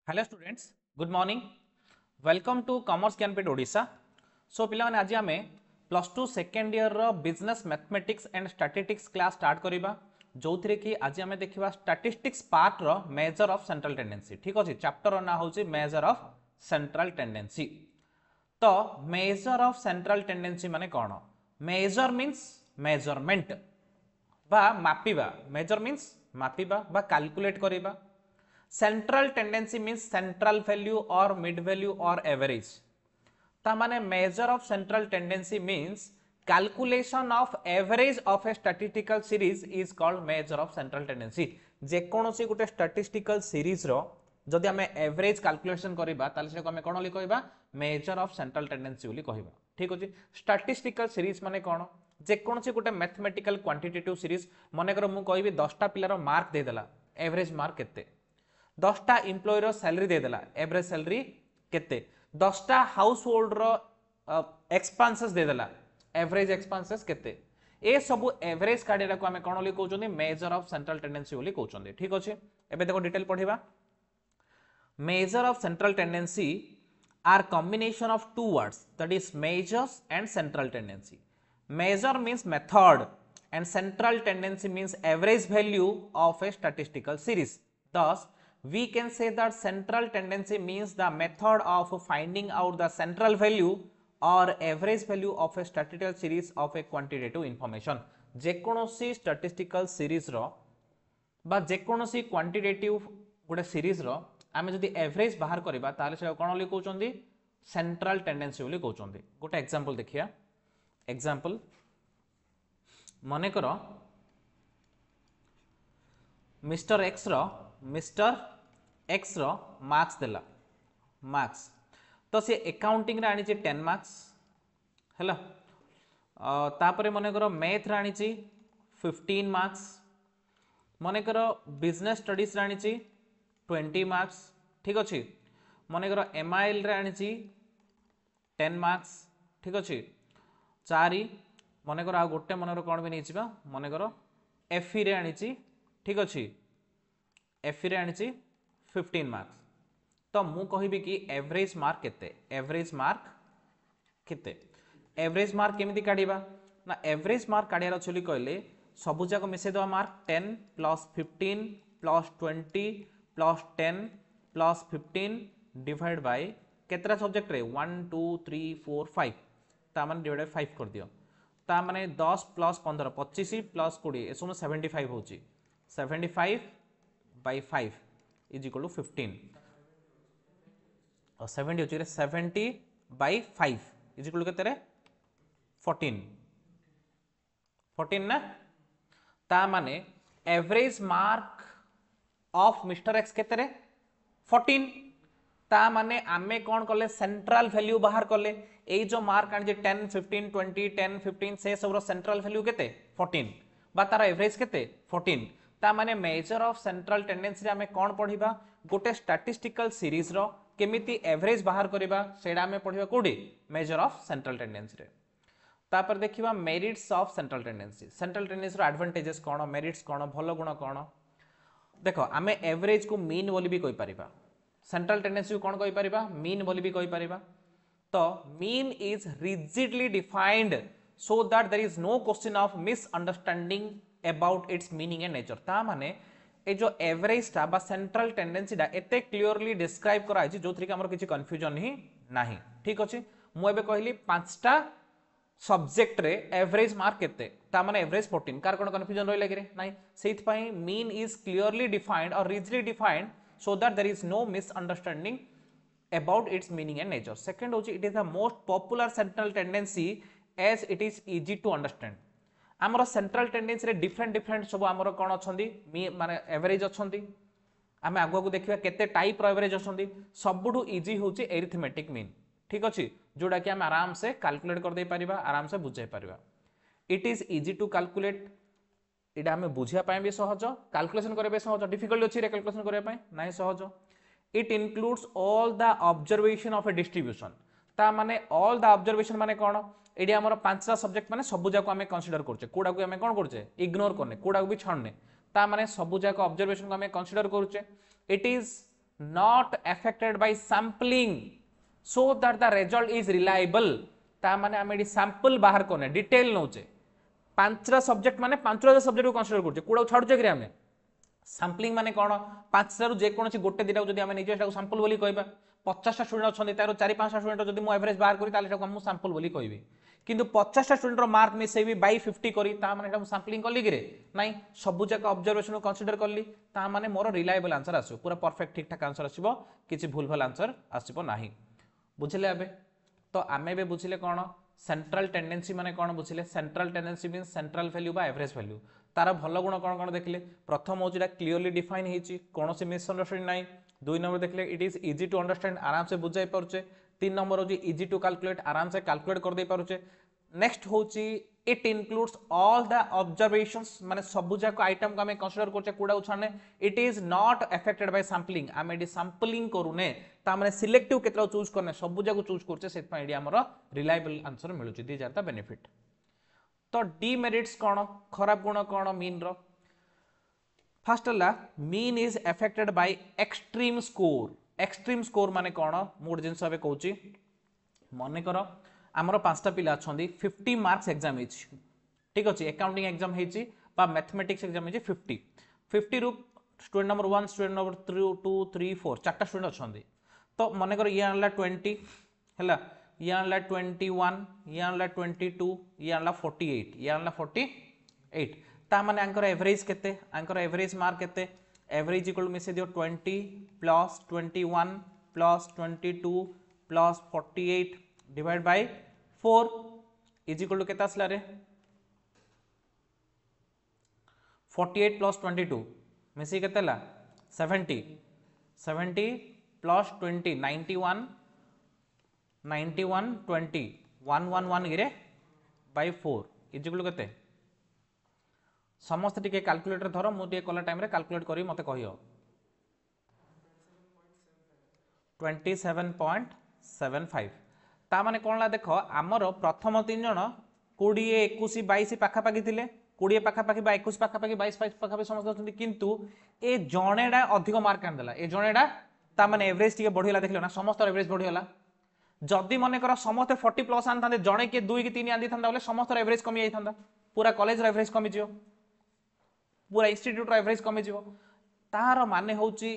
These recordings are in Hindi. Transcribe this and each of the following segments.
Hello students, good morning. Welcome to commerce Gyanpeeth Odisha. So पिलाने आज आम प्लस टू सेकेंड ईयर रो business mathematics and statistics class start करिबा, जो थी कि आज आम देखा स्टैटिस्टिक्स पार्ट रो मेजर ऑफ सेंट्रल टेंडेंसी। ठीक अच्छे, चैप्टर ना हूँ मेजर ऑफ सेंट्रल टेंडेंसी। तो मेजर ऑफ सेंट्रल टेंडेंसी माने कौन? मेजर मीन्स मेजरमेंट बा मापिबा। मेजर मीन्स मापिबा बा कैलकुलेट करिबा। Central tendency means central value और मिड वैल्यू और एवरेज। ता माने measure of central tendency means calculation of average of a statistical series is called measure of central tendency. जेकोसी गोटे स्टैटिस्टिकल सीरीज रो जदि आम एवरेज कैलकुलेशन करिबा ताले से आम कोन कहबा? मेजर ऑफ सेंट्रल टेंडेंसी बोली कहबा। ठीक अछि। स्टैटिस्टिकल सीरीज माने कोन? जेकोसी गोटे मैथमेटिकल क्वांटिटेटिव सीरीज। मनेकर मु कहबी 10टा पिलार मार्क दे देला, एवरेज मार्क केते? 10टा एम्प्लॉयर सैलरी देदेला, एवरेज सैलरी केते? 10टा हाउस होल्ड रो एक्सपेंसेस देदेला, एवरेज एक्सपेंसेस केते? ए सब एवरेज काढेला को हमें कोन बोली कहउछोनी? मेजर ऑफ सेंट्रल टेंडेंसी बोली कहउछोनी। ठीक अछि। एबे देखो डिटेल पढिबा। Measure of central tendency are combination of two words, that is measures and central tendency. Measure means method and central tendency means average value of a statistical series. Thus, we can say that central tendency means the method of finding out the central value or average value of a statistical series of a quantitative information. जेकोसी statistical series रो बा जेकोसी quantitative गोटे series रो आमे जदि एवरेज बाहर करबा ताले से कोन बोली कहउचंदी? सेंट्रल टेंडेंसी बोली कहउचंदी। गोटे एग्जांपल देखिया। एग्जाम्पल मनेकर मिस्टर एक्स रो मार्क्स देला, मार्क्स तो सी अकाउंटिंग रे आनी 10 मार्क्स हैला। तापरे मनेकर मैथ रे आनी 15 मार्क्स, मनेकर बिजनेस स्टडीज रे आनी 20 मार्क्स। ठीक अच्छे। मनेकर एमआईएल रे आनी 10 मार्क्स। ठीक अच्छे। चारि मनेकर आ गोटे मनर कौन भी नहीं मनेकर एफई रे आनी। ठीक अच्छे। एफई रे आनी 15 मार्क्स। तो मु कहबी कि एवरेज मार्क केते? एवरेज मार्क केते? एवरेज मार्क केमिति काढिबा ना? एवरेज मार्क काढियार अछि कहले सबु जाक मिसे दवा mark 10 plus 15 plus 20 plus 10 plus 15 divide by केतरा सब्जेक्ट रे? 1 2 3 4 5 तामान डिवाइड बाय 5 कर दियो। ता माने 10 प्लस 15 25 प्लस 20 ए सब 75 होची। 75 बाय 5 इज इक्वल टू 15 और 70 होची रे 70 बाय 5 इज इक्वल टू केते रे? 14 14 ना। ता माने average mark of mister x केते रे? 14। ता माने आमे कौन कले? सेंट्रल वैल्यू बाहर कले। ए जो मार्क आनी 10 15 20 10 15 से सब सेंट्रल वैल्यू केते? 14 बा तार एवरेज केते? 14। ता माने मेजर ऑफ सेंट्रल टेंडेंसी रे आमे कौन पढिबा? गोटे स्टैटिस्टिकल सीरीज रो केमिति एवरेज बाहर करिबा सेडा आमे पढिबा कोडी? मेजर ऑफ सेंट्रल टेंडेंसी रे। तापर देखिबा merits of central tendency. Central tendency रो एडवांटेजेस कोन, मेरिट्स कोन, भलो गुण कोन? देखो आमे एवरेज को मीन बोली भी कहि परिबा, सेंट्रल टेंडेंसी को कौन कहि परिबा? मीन बोली भी कहि परिबा। तो mean is rigidly defined so that there is no question of misunderstanding about its meaning and nature. ता माने ए जो एवरेज टा बा सेंट्रल टेंडेंसी टा एते क्लियरली डिस्क्राइब करा आछि जोथि के हमर किछि कंफ्यूजन ही नाही। ठीक अछि। मु एबे कहली पांचटा सब्जेक्ट रे एवरेज मार्क केते? ता माने एवरेज 14। कार कोन कंफ्यूजन रहि लागे रे? नाही। सेथ पई मीन इज क्लियरली डिफाइंड और rigidly defined so that there is no misunderstanding about its meaning and nature. Second hochi it is the most popular central tendency as it is easy to understand. आमर सेंट्रल टेंडेंसी रे डिफरेंट सब आमर कोन अछंदी? माने एवरेज अछंदी। आमे आगो को देखिबा केते टाइप रो एवरेज अछंदी। सबुठु इजी होची एरिथमेटिक मीन। ठीक अछि, जोडा कि हम आराम से कैलकुलेट कर दे परिबा, आराम से बुझाई परिबा। It is easy to calculate, इटा हमें बुझिया पाए भी सहज, कैलकुलेशन करे भी सहज। डिफिकल्ट अछि रे कैलकुलेशन करे पाए? नाही सहज। It includes all the observation of A distribution. ता माने ऑल द ऑब्जर्वेशन माने कोन? एडी हमर पांचटा सब्जेक्ट माने सबु जाको हमें कंसीडर करछे, कोडा को हमें कोन करछे? इग्नोर करने, कोडा को भी छाड़ने। ता माने सबु जाको ऑब्जर्वेशन को हमें कंसीडर करछे। It is not affected by sampling so that the result is reliable ता माने आम ये सैंपल बाहर करने डिटेल नौचे पांचटा सब्जेक्ट माने पांचटा सब्जेक्ट को कंसीडर करछे कोडा छाडुचे कि आमे सैंपलिंग माने कोन पांचटा जे कोनोसी गोटे दिटा जदी आमे निजे सेटा सैंपल बोली कहबा 50 टा स्टूडेंट अछंती तारो 4-5 टा स्टूडेंट जदी मो एवरेज बाहर करी ताले सेटा हम सैंपल बोली कहबी किंतु 50 टा स्टूडेंट रो मार्क मिसेबी बाय 50 करी ता माने एटा सैंपलिंग करली कि रे नाही सब जाक ऑब्जर्वेशन को कंसीडर करली ता माने मोर रिलायबल आंसर आसो पूरा परफेक्ट ठीक ठाक आंसर आसीबो किछि भूल भाल आंसर आसीबो नाही बुझिले आबे तो आमे बे बुझिले कोन सेंट्रल टेंडेंसी माने कोन बुझिले central tendency means central value बा एवरेज वैल्यू तार भल गुण कौन कौन देखले प्रथम हूँ क्लीयरली डिफाइन होती कौन से मिसअंडरस्टैंडिंग ना दुई नंबर देखले it is easy to understand आराम से बुझाई पारे 3 नंबर हूँ इजी टू कैलकुलेट आराम से कैलकुलेट कर दे पारे नेक्स्ट हूँ it includes all the observations माने सब जाक आइटम को आम कंसीडर करछे कोडा छाने it is not affected by sampling आम ये सैंपलिंग करूने ता माने सिलेक्टिव केतरा चूज करने सब जाक चूज करछे सेत पई हमर रिलायबल आंसर मिलुची दीज आर द बेनिफिट तो डीमेरिट्स कौन खराब गुण कौन मीन रो फर्स्ट है mean is affected by extreme score माने कौन मोटे जिनस कहूँ मन कर आमर 5टा पिला अच्छा 50 मार्क्स एग्जाम ठीक अच्छे अकाउंटिंग एग्जाम हो मैथमेटिक्स एग्जाम 50 रु स्टूडेंट नंबर 1 स्टूडेंट नंबर 2 3 4 4टा स्टूडेंट अच्छा तो मन कर ये आनला 20 है ये आनला 21 ये आनला 22 ये आनला 48 ये आनला 48 ता माने आंकर एवरेज केते आंकर एवरेज मार्क केते एवरेज इक्वल मिसे दियो 20 plus 21 plus 22 plus 48 divide by 4 is equal to केता आसला रे 48 प्लस 22 मिसे केतेला 70 प्लस 20 91 20 111 गिरे बाय 4 इज इक्वल केते समस्त टिके कैलकुलेटर धर मु टिके कला टाइम रे कैलकुलेट करी मते कहियो 27.75 ता माने कोन ला देखो आमर प्रथम 3 जण 20 21 22 पाखा पाखी थिले 20 पाखा पाखी 21 पाखा पाखी 22 पाखा पाखी समस्त अछंती किंतु ए जणेडा अधिक मार्क आन देला ए जणेडा ता माने एवरेज टिके बढ़िला देखलो ना समस्त एवरेज बढ़िला जदि मन कर समस्त 40 प्लस आन था जड़े किए 2 कि 3 आंदी था समस्त एवरेज कमी जाता पूरा कॉलेज एवरेज कमी जीव पूरा इंस्टीट्यूट एवरेज कमी जीव तार माने होची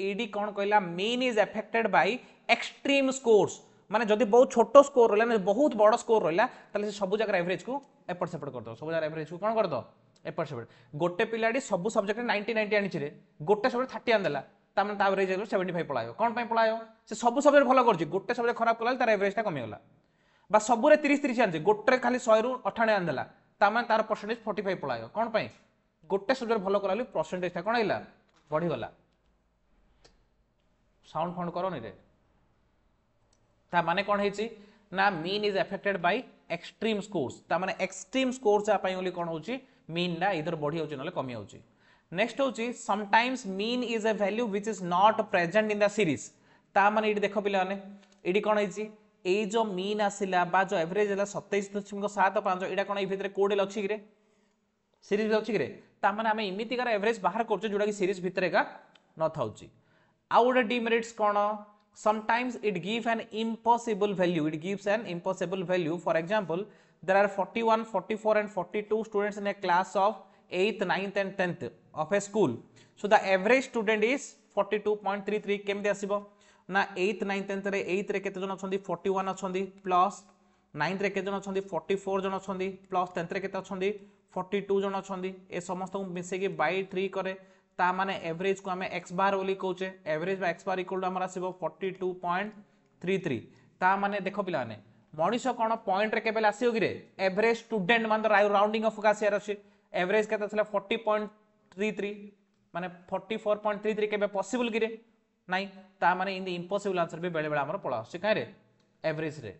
एडी कौन कहला mean is affected by extreme scores माने जदि बहुत छोट स्कोर रहला बहुत बड़ स्कोर रहला ताले सब जगह एवरेज को एपट सेपट कर दो सब जगह एवरेज को कौन कर दो एपट सेपट गोटे पिलाडी सब सब्जेक्ट 90 90 आनी रे गोटे सब्जेक्ट 30 आन देला तामन ता एवरेज 75 पळायो कोन पय पळायो से सब सब्जेक्ट भलो करछि गोटे सब्जेक्ट खराब करला तार एवरेज ता कमी होला बा सबरे 30 30 आनछि गोटे खाली 100 रु 98 आन देला तामन तार परसेंटेज 45 पळायो कोन पय गोटे सब्जेक्ट भलो करला परसेंटेज ता कोन आइला बढ़ी गला साउंड फाउंड करो नि रे ता माने कोन हेछि ना mean is affected by extreme scores ता माने एक्सट्रीम स्कोर्स आ पय ओली कोन होछि मीन ना इधर बढ़ी होछि नले कमी होछि नेक्स्ट होछि sometimes mean is a value which is not present in the series ता माने इडी देखो पिला माने इडी कोन हेछि ए जो मीन आसिला बा जो एवरेज हला 27.75 एडा कोन ए भितरे कोड अछि रे सीरीज अछि रे ता माने हम इमिति कर एवरेज बाहर करछो जोडा कि सीरीज भितरे का न थाउछि आउट डिमेरिट्स कोन sometimes it gives an impossible value for example there are 41 44 and 42 students in a class of 8th 9th and 10th of a school so the average student is 42.33 केमते आसीबो ना 8th 9th 10th रे 8th रे केते जन अछंदी 41 अछंदी प्लस 9th रे केते जन अछंदी 44 जन अछंदी प्लस 10th रे केते अछंदी 42 जन अछंदी ए समस्त को मिसे के बाय 3 करे ता माने एवरेज को हमें x बार बोली कहूचे एवरेज बा x बार इक्वल टू हमर आसीबो 42.33 ता माने देखो पिला ने मनीष कोन पॉइंट रे केबेल आसीओ गिरे एवरेज स्टूडेंट मान राउंडिंग ऑफ का शेयर अछि एवरेज केते छला 40.33 माने 44.33 केबे पॉसिबल गिरे नाही ता माने इन द इम्पॉसिबल आंसर भी बेले बेले हमर पळा से काहे रे एवरेज रे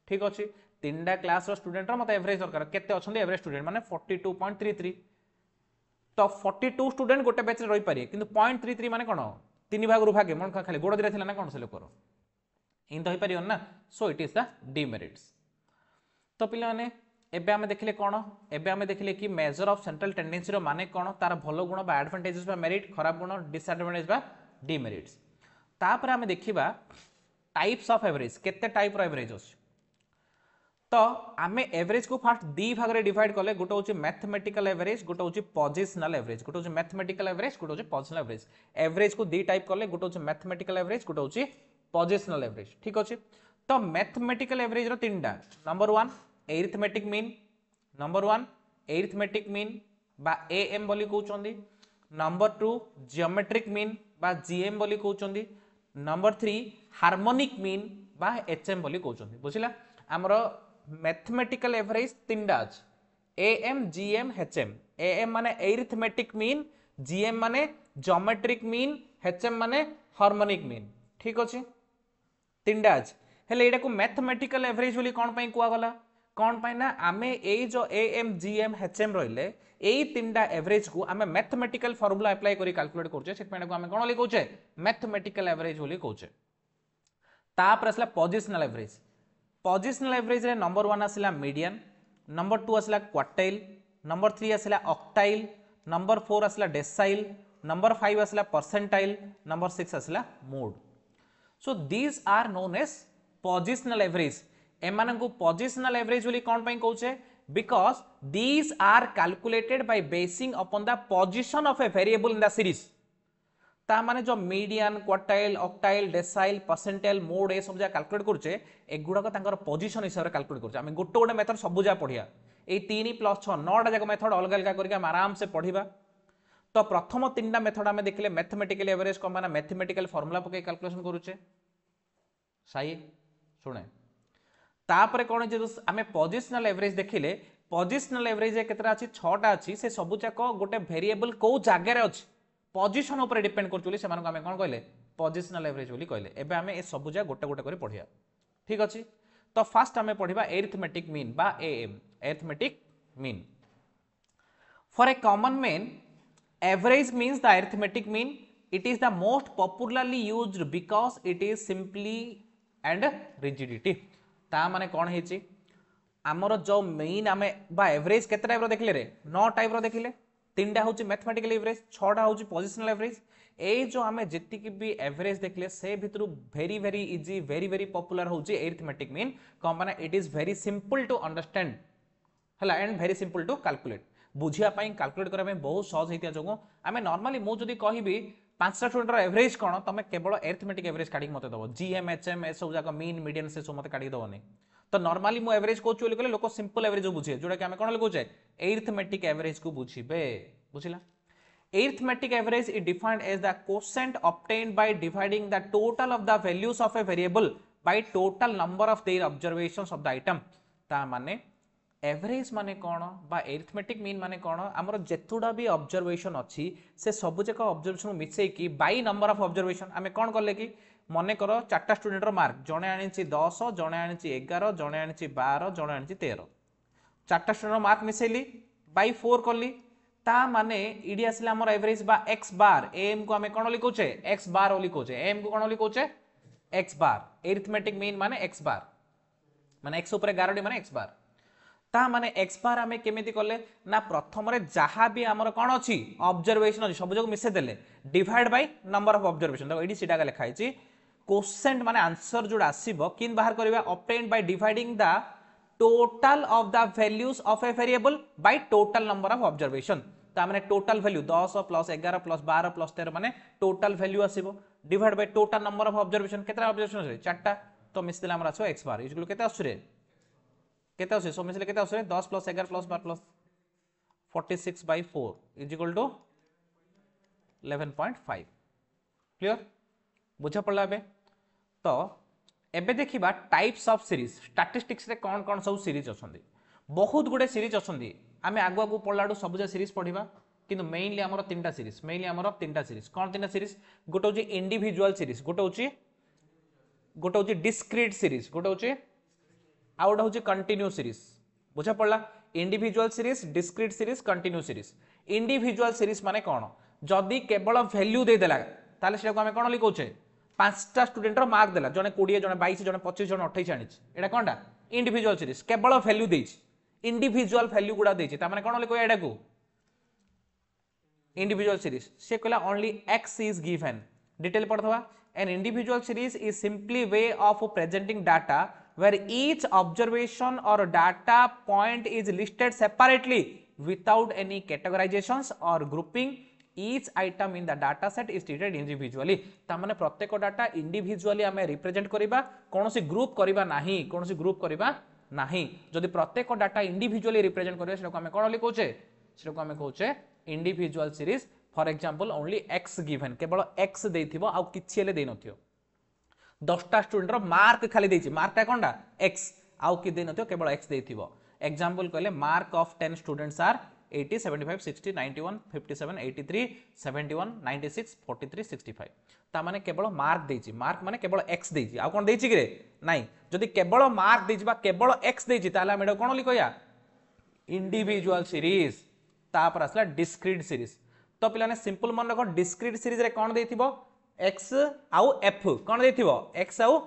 ठीक अछि तीनटा क्लास रो स्टूडेंट रो मते एवरेज दरकार केते अछंदी एवरेज स्टूडेंट माने 42.33 तो 42 स्टूडेंट गोटे बैच रे रही पारे किंतु 0.33 माने कोन तीन भाग रु भागे मन खाली गोड़ दिरा थिला ना कोन से लोकर इन तो होई परियो ना so it is the demerits तो पिला माने एबे हम देखले कोन एबे हम देखले कि मेजर ऑफ सेंट्रल टेंडेंसी रो माने कोन तार भलो गुण बा एडवांटेजेस बा मेरिट खराब गुण डिसएडवांटेज बा डिमेरिट्स तापर आम देखा टाइप्स ऑफ एवरेज केते टाइप रो एवरेज अच्छे तो आम एवरेज को फास्ट दी भाग में डिवाइड कले गोटे हूँ मैथमेटिकल एवरेज गोटे हूँ पोजिशनल एवरेज गोटे हूँ मैथमेटिकल एवरेज गोटे हूँ पोजिशनल एवरेज एवरेज को दी टाइप कले गोटे हूँ मैथमेटिकल एवरेज गोटे हूँ पोजिशनल एवरेज ठीक अच्छे तो मैथमेटिकल एवरेज रो तीन number one arithmetic mean number one arithmetic mean बा एएम बोली कहउचंदी नंबर टू जियोमेट्रिक मीन बा जीएम बोली कहउचंदी नंबर थ्री हार्मोनिक मीन बा एचएम बोली कहउचंदी बुझिला हमर मैथमेटिकल एवरेज तीनटा अछि एएम जीएम एचएम एएम माने एरिथमेटिक मीन जीएम माने जियोमेट्रिक मीन एचएम माने हार्मोनिक मीन ठीक अछि तीनटा अछि हेले एटा को मैथमेटिकल एवरेज बोली कोन पई कुआ गला कौन पाई ना आमे ए जो एएम जीएम एचएम रहिले एई तीनटा एवरेज को आमे मैथमेटिकल फार्मूला अप्लाई करी कैलकुलेट करछे सेट पेना को आमे कोन लिखौछे मैथमेटिकल एवरेज बोली कहउछे तापर असला पोजिशनल एवरेज रे नंबर 1 आसला मीडियन नंबर 2 आसला क्वार्टाइल नंबर 3 आसला ऑक्टाइल नंबर 4 आसला डेसाइल नंबर 5 आसला परसेंटाइल नंबर 6 आसला mode so these are known as positional average एमानंकु पोजिशनल एवरेज बोली कोन पई कहउछे because these are calculated by basing upon the position of a variable in the series ता माने जो median quartile octile decile percentile mode ए सब जा कैलकुलेट करछे एगुडा को तांकर पोजीशन हिसाब रे कैलकुलेट करछे हम गोटे गोटे मेथड सब जा पढिया ए 3 + 6 9 टा जाक मेथड अलग अलग करके हम आराम से पढिबा तो प्रथम तीनटा मेथड हम देखले मैथमेटिकल एवरेज को माने मैथमेटिकल फार्मूला पके कैलकुलेशन करूछे सही सुने तापर कौन जे आम पोजिशनल एवरेज देखिले पोजिशनल एवरेज केतरा अछि 6टा अछि से सबु जाक गोटे वेरिएबल को जगह रे अछि पोजीशन ऊपर डिपेंड करचुली से मानको हमें कोन कहले पोजिशनल एवरेज बोली कहले एबे हमें ए सबु जा गोटे गोटे करी पढिया ठीक अछि तो फास्ट हमें पढिबा एरिथमेटिक मीन बा am arithmetic mean for a common mean average means the arithmetic mean it is the most popularly used because it is simply and rigidity ता माने कोन हेची हमर जो मीन आमे बा एवरेज केते टाइप रो देखले रे 9 टाइप रो देखिले तीनटा होची मैथमेटिकल एवरेज 6टा होची पोजिशनल एवरेज ए जो आमे जति की भी एवरेज देखले से भितरु very very easy very very popular होची अरिथमेटिक मीन कोन माने it is very simple to understand हला and very simple to calculate बुझिया पई कैलकुलेट करा में बहुत सहज हेतिया जगो आमे नॉर्मली मो जदी कहिबी 5टा स्टूडेंट रो एवरेज कोन तमे केवल अरिथमेटिक एवरेज काढी मते दबो जीएम एचएम ए सब जाका मीन मीडियन से सब मते काढी दबोनी तो नॉर्मली मो एवरेज को चोली कले लोक सिंपल एवरेज बुझे जोडा कि हमें कोन लिखो छे अरिथमेटिक एवरेज को बुझिबे बुझिला arithmetic average is defined as the quotient obtained by dividing the total of the values of a variable by total number of their observations of the item ता माने एवरेज माने कोन बा अरिथमेटिक मीन माने कोन हमर जेतुडा भी ऑब्जर्वेशन अछि से सब जक ऑब्जर्वेशन मिसै की बाय नंबर ऑफ ऑब्जर्वेशन हमें कोन करले की मने करो 4टा स्टूडेंट रो मार्क जणे आनिछि 10 जणे आनिछि 11 जणे आनिछि 12 जणे आनिछि 13 4टा स्टूडेंट रो मार्क मिसैली बाय 4 करली ता माने इडी आसला हमर एवरेज बा x बार एम को हमें कोन लिखोचे x बार ओली कोचे एम को कोन लिखोचे x बार अरिथमेटिक मीन माने x बार माने x ऊपर 11 माने x बार ता माने x बार हमें केमिति करले ना प्रथम रे जहां भी हमर कोन अछि ऑब्जर्वेशन अछि सब जग मिसे देले divide by number of observation देखो एडी सीधा लिखा हिची क्वोशिएंट माने आंसर जोड आसीबो किन बाहर करबा obtained by dividing the total of the values of a variable by total number of observation ता माने total value 10 plus 11 plus 12 plus 13 माने टोटल वैल्यू आसीबो divide by total number of observation केतरा ऑब्जर्वेशन अछि 4टा तो मिसले हमरा आछो x बार इक्वल केते आछरे केते आछे सो मिसले केते आछरे 10 plus 11 plus 12 plus 46 by 4 is equal to 11.5 clear बुझा पड़ला बे तो एबे देखिबा टाइप्स ऑफ सीरीज स्टैटिस्टिक्स रे कोन कोन सब सीरीज अछंदी बहुत गुडे सीरीज अछंदी आमे आगु आगु पढलाडू सबजा सीरीज पढिबा किंतु मेनली हमर तीनटा सीरीज कोन तीनटा सीरीज गोटे होची इंडिविजुअल सीरीज गोटे होची डिस्क्रीट सीरीज गोटे होची आ गोटे होची कंटिन्यू सीरीज बुझा पड़ला individual series discrete series continue series individual series माने कोन जदी केवल वैल्यू दे देला ताले सेटा को हमें कोन लिखोचे 5टा स्टूडेंट रो मार्क देला जने 20 जने 22 जने 25 जने 28 आनिछ एटा कोनटा इंडिविजुअल सीरीज केवल वैल्यू देछ इंडिविजुअल वैल्यू गुडा देछ ता माने कोन लिखो एटा को इंडिविजुअल सीरीज से कहला only x is given detail पढ़थवा an individual series is simply way of presenting data where each observation or data point is listed separately without any categorizations or grouping. Each item in the data set is treated individually. तामाने प्रत्येक डाटा इंडिविजुअली आम रिप्रेजेंट करिबा, कोनोसी ग्रुप करिबा नाही, कोनोसी ग्रुप करिबा नाही. जदि प्रत्येक डाटा इंडिविजुअली रिप्रेजेंट करिबा सेटा को आम कोन लिखोचे, सेटा को आम कहूचे individual series. For example only x given, केवल x देथिबो आ किछि हेले दे नथियो. 10टा स्टूडेंट रो मार्क खाली देछि, मार्कटा कोनडा x, आउ कि दे नथियो, केवल x देथिबो. एग्जांपल कहले मार्क ऑफ 10 स्टूडेंट्स आर 80, 75, 60, 91, 57, 83, 71, 96, 43, 65. ता माने केवल मार्क देछि, मार्क माने केवल x देछि, आ कोन देछि कि रे नाही. जदि केवल मार्क देछि बा केवल x देछि ताला हम एडो कोन लिखोया इंडिविजुअल सीरीज. तापर असला डिस्क्रीट सीरीज. तो पिलाने सिंपल मन रखो, डिस्क्रीट सीरीज रे कोन देथिबो x आउ f, कोन देथिबो x आउ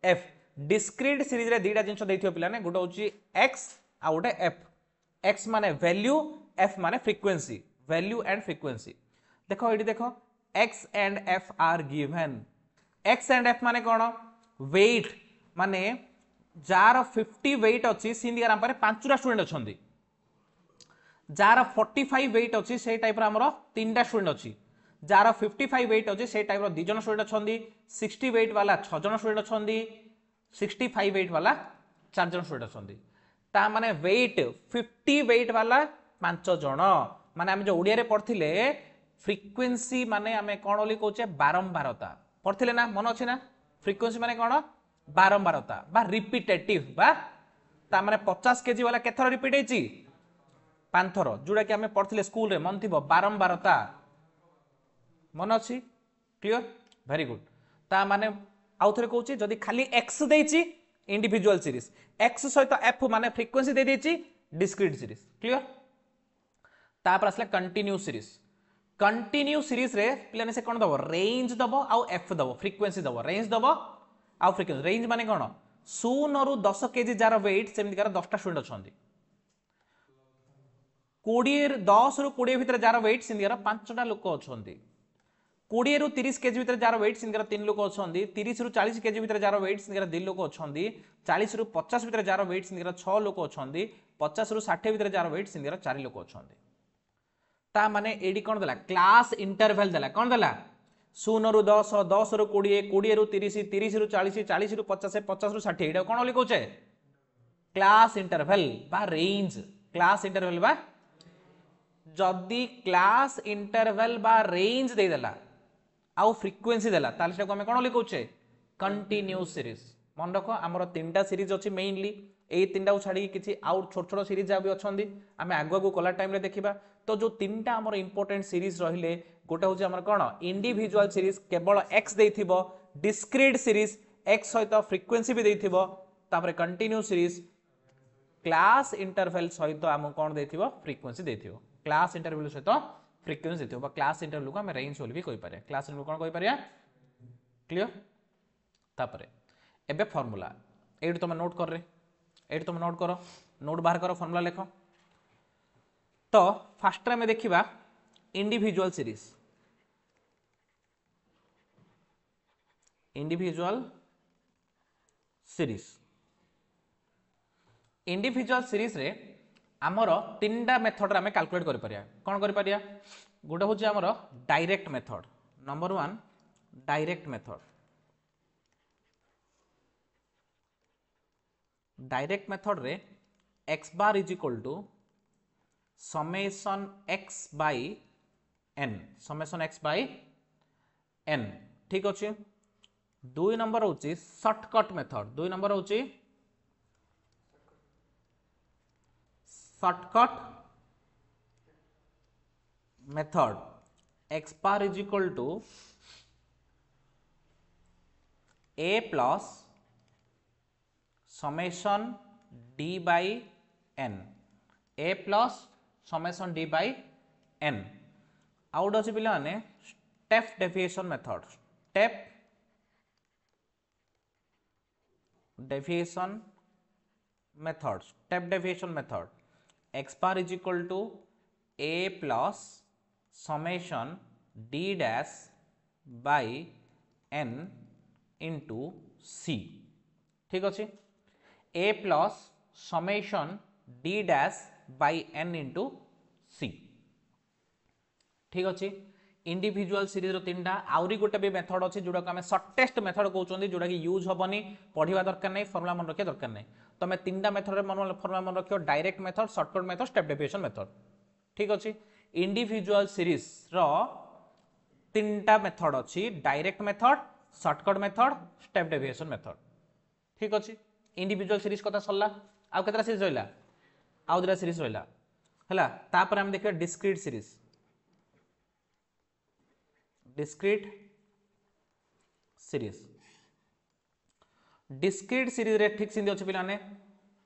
f. डिस्क्रीट सीरीज रे दीटा जिंस देथिबो पिलाने, गोटे होची x आ गोटे f. x माने वैल्यू, f माने फ्रीक्वेंसी, वैल्यू एंड फ्रीक्वेंसी. देखो एडी देखो x and f are given. x and f माने कोन वेट, माने जार 50 वेट अछि सिंदिया राम पारे 5टा स्टूडेंट अछंदी, जार 45 वेट अछि से टाइप रा हमरो 3टा स्टूडेंट अछि, जार 55 वेट अछि से टाइप रा 2 जन स्टूडेंट अछंदी, 60 वेट वाला 6 जन स्टूडेंट अछंदी, 65 वेट वाला 4 जन स्टूडेंट अछंदी. ता माने वेट 50 वेट वाला 5 जन, माने हम जो ओडिया रे पढ़थिले फ्रीक्वेंसी माने हमें कोन ओली कहूचे बारंबारता पढ़थिले ना, मन अछि ना. फ्रीक्वेंसी माने कोन बारंबारता बा रिपीटेटिव, बा ता माने 50 केजी वाला केथर रिपीट हेची 5 थर, जोडा कि हमें पढ़थिले स्कूल रे मन थिबो बारंबारता. मन अछि, क्लियर, वेरी गुड. ता माने आउ थरे कहूची जदी खाली x देछि इंडिविजुअल सीरीज, x सहित f माने फ्रीक्वेंसी दे देछि डिस्क्रीट सीरीज. क्लियर. तापर असले कंटिन्यू सीरीज. कंटिन्यू सीरीज रे पिलाने से कोन दबो रेंज दबो आउ f दबो, फ्रीक्वेंसी दबो, रेंज दबो आउ फ्रीक्वेंसी. रेंज माने कोन 0 रु 10 केजी जार वेट सेमिति कार 10टा स्टूडेंट अछंदी, 10 रु 20 भितर जार वेट सेमिति कार 5टा लोक अछंदी, 20 रु 30 केजी भितर जार वेट सिंगर 3 लोक अछंदी, 30 रु 40 केजी भितर जार वेट सिंगर 2 लोक अछंदी, 40 रु 50 भितर जार वेट सिंगर 6 लोक अछंदी, 50 रु 60 भितर जार वेट सिंगर 4 लोक अछंदी. ता माने एडी कोन देला क्लास इंटरवल देला, कोन देला 0 रु 10, 10 रु 20, 20 रु 30, 30 रु 40, 40 रु 50, 50 रु 60. एडा कोन लिखोचे क्लास इंटरवल बा रेंज. क्लास इंटरवल बा जदी क्लास इंटरवल बा रेंज दे देला आउ फ्रीक्वेंसी देला ताले सेटा को हमें कोन लिखोचे कंटिन्यूअस सीरीज. मन रखो हमर 3टा सीरीज अछि मेनली, एई 3टा छाडी किछि आउट छोट छोट सीरीज आबि अछंदी, हमें आगु आगु कला टाइम रे देखिबा. तो जो 3टा हमर इंपोर्टेंट सीरीज रहिले, गोटे होछि हमर कोन इंडिविजुअल सीरीज केवल x देथिबो, डिस्क्रीट सीरीज x सहित फ्रीक्वेंसी भी देथिबो, तापर कंटिन्यूअस सीरीज क्लास इंटरवल सहित हम कोन देथिबो फ्रीक्वेंसी देथिबो. क्लास इंटरवल सहित फ्रीक्वेंसी देथिबो, क्लास इंटरवल को हम रेंज बोल भी कहि पारे. क्लास इंटरवल कोन कहि पारिया, क्लियर. तापर एबे फार्मूला एडु तुम नोट कर रे, एडु तुम नोट करो, नोट बाहर करो, फार्मूला लिखो. तो फास्ट में देखिबा individual series. Individual series, individual series रे आमर 3टा मेथड रे हमें कैलकुलेट करि परिया. कोन करि परिया, गोटे होछि आमर direct method. Number 1 direct method. Direct method रे x bar is equal to summation x by n, summation x by n. ठीक अछि. 2 नंबर होछि शॉर्टकट मेथड. 2 नंबर होछि shortcut method. x bar is equal to a plus summation d by n, a plus summation d by n. आउट अछि पिला माने step deviation method. Step deviation method. Step deviation method. x bar is equal to a plus summation d dash by n into C. ठीक अच्छे A plus summation D dash by N into C. ठीक अच्छे इंडिविजुअल सीरीज तीन टा आउरी गोटे भी मेथड अच्छे जोटा आम सर्टेस्ट मेथड कहते जोटा कि यूज हेनी पढ़ा दरकार नहीं फर्मुला मन रखा दरकार नहीं तुम तीन टा मेथड फर्मुला मन रख direct method shortcut method step deviation method. ठीक अच्छे इंडिविजुअल सीरीज रो तीन टा मेथड अच्छी direct method shortcut method step deviation method. ठीक अच्छे इंडिविजुअल सीरीज कथा सरला आउ केतरा सीरीज रहिला आउ दुटा सीरीज रहिला हला तापर हम देखिए discrete series. Discrete series discrete series रे ठीक सिंधी अछि पिलाने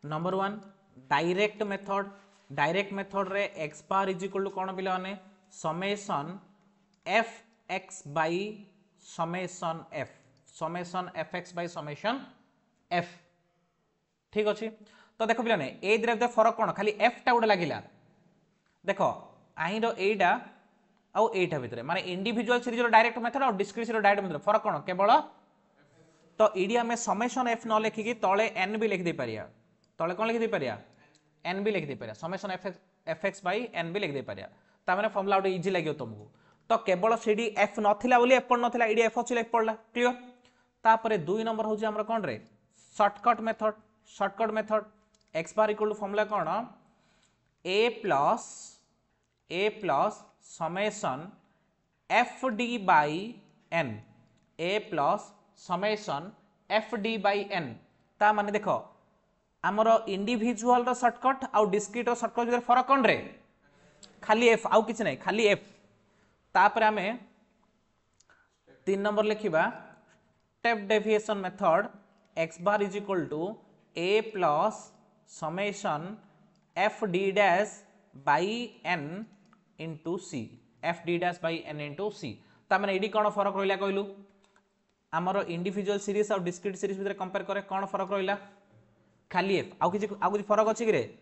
नंबर 1 डायरेक्ट मेथड रे x bar is equal to कोन पिलाने summation f x by summation f x by summation f। ठीक अछि तो देखो पिलाने ए दिरे फरक कोन खाली f टा उडे लागिला देखो आई रो एटा आउ एटा भितर माने इंडिविजुअल सीरीज रो डायरेक्ट मेथड और डिस्क्रीट सीरीज रो डायरेक्ट मेथड फरक कोन केवल तो एडी हमें समेसन f न लिखिकी तळे n भी लिख दे परिया तळे कोन लिख दे परिया n भी लिख दे परिया समेसन fx बाय n भी लिख दे परिया ता माने फॉर्मूला उडे इजी लागियो तुमको तो केवल सीडी f नथिला बोली f पड़ नथिला एडी f अछि f पड़ला क्लियर। तापरे 2 नंबर होची हमर कोन रे shortcut method x bar equal to formula कोन a plus summation F D by N A plus summation F D by N ता माने देखो आमर इंडिविजुअल रो शॉर्टकट आउ डिस्क्रीट रो शॉर्टकट भीतर फरक कोन रे खाली एफ आउ किछ नै खाली एफ। तापर आमे 3 नंबर लिखिबा step deviation method x bar is equal to a plus summation F D dash by N into C F D dash by N into C ता माने एडी कोन फरक रहिला कहलु हमर इंडिविजुअल सीरीज और डिस्क्रीट सीरीज भीतर कंपेयर करे कोन फरक रहिला खाली एफ आउ किछि फरक अछि कि रे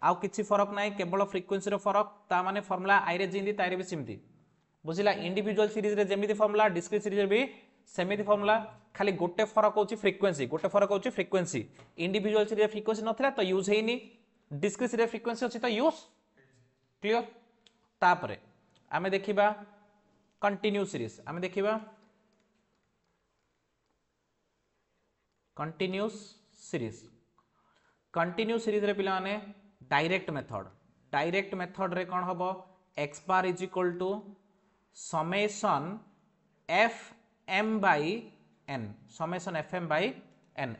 आउ किछि फरक नै केवल फ्रीक्वेंसी रो फरक ता माने फार्मूला आई रे जिंदी तारे भी सिमती बुझिला इंडिविजुअल सीरीज रे जेमिति फार्मूला डिस्क्रीट सीरीज रे भी सेमिति फार्मूला खाली गोटे फरक होची फ्रीक्वेंसी इंडिविजुअल सीरीज रे फ्रीक्वेंसी नथिला तो यूज हेनी डिस्क्रीट सीरीज रे फ्रीक्वेंसी अछि तो यूज क्लियर। तापरे आमे देखिबा कंटिन्यू सीरीज कंटिन्यू सीरीज रे पिला माने डायरेक्ट मेथड रे कोन हबो x bar is equal to summation f m by n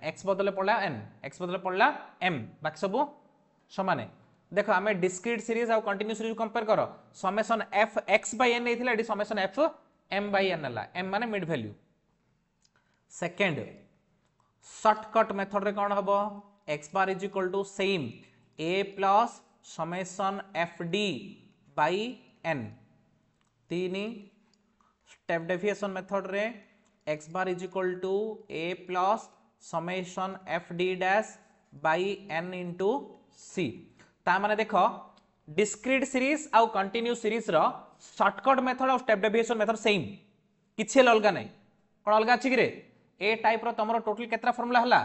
x बदले पड़ला m बाकी सब समान देखो आमे डिस्क्रीट सीरीज और कंटिन्यू सीरीज कंपेयर करो summation f x by n एथिला एडी summation f m by n हला m माने mid value. Second shortcut method रे कोन हबो x bar is equal to same a plus summation f d by n। तीन स्टेप डेविएशन मेथड रे x bar is equal to a plus summation f d dash by n into c ता माने देखो डिस्क्रीट सीरीज आउ कंटिन्यू सीरीज रो शॉर्टकट मेथड और स्टेप डेविएशन मेथड सेम किछि अलगा नै कोन अलगा अछि कि रे ए टाइप रो तमरो टोटल केतरा फार्मूला हला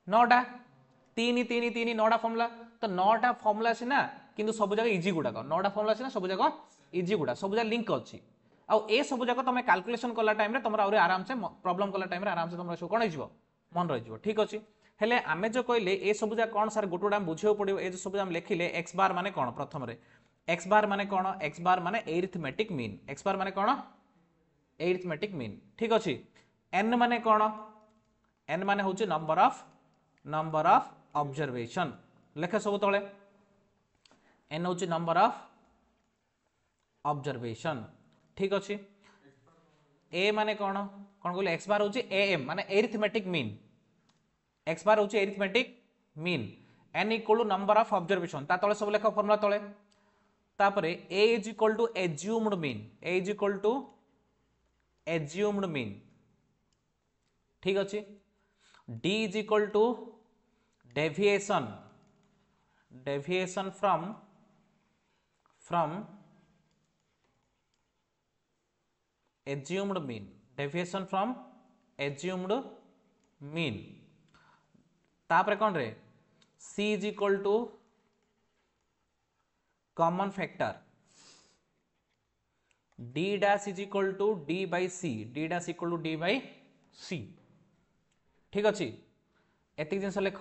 9टा 3 3 3 9टा फार्मूला तो 9टा फार्मूला सिना किंतु सब जगह इजी गुडा 9टा फार्मूला सिना सब जगह इजी गुडा सब जगह लिंक अछि आ ए सब जगह तमे कैलकुलेशन करला टाइम रे तमरा और आराम से प्रॉब्लम करला टाइम रे आराम से तमरा कोन हिजबो मन रहिजबो। ठीक अछि हेले आमे जो कहले ए सब जा कोन सर गोटोडा बुझियो पड़ियो ए जो सब हम लिखिले x बार माने कोन प्रथम रे x बार माने कोन x बार माने एरिथमेटिक मीन x बार माने कोन एरिथमेटिक मीन। ठीक अछि n माने कोन n माने होची नंबर ऑफ ऑब्जर्वेशन लेखे सब तळे n होची नंबर ऑफ ऑब्जर्वेशन। ठीक अछि a माने कोन कहले x बार होची am माने एरिथमेटिक मीन x बार होची arithmetic mean n equal to number of observation ता तळे सब लेखा फार्मूला तळे तापरे a is equal to assumed mean ठीक अछि d is equal to deviation from assumed mean deviation from assumed mean तापर कौन रे c is equal to common factor d dash is equal to d by c d dash equal to d by c ठीक अच्छी एतिक जिनस लिख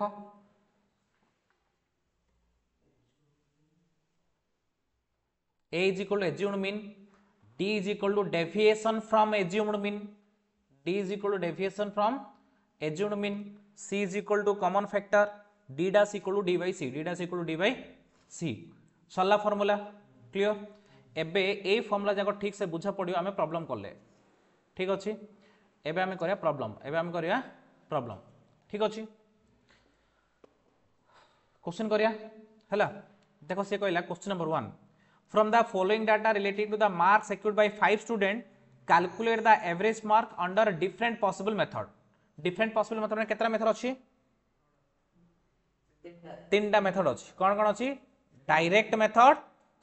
a is equal to assumed mean d is equal to deviation from assumed mean d is equal to deviation from assumed mean c is equal to common factor d dash equal to d by c d dash equal to d by c सरला फॉर्मूला क्लियर एबे ए फॉर्मूला जाको ठीक से बुझा पड़ियो आमे प्रॉब्लम करले ठीक अछि एबे आमे करिया प्रॉब्लम ठीक अछि क्वेश्चन करिया हला देखो से कहला question number 1 from the following data related to the marks secured by 5 students calculate the average mark under different possible method में केतना मेथड अछि तीनटा मेथड अछि कोन कोन अछि direct method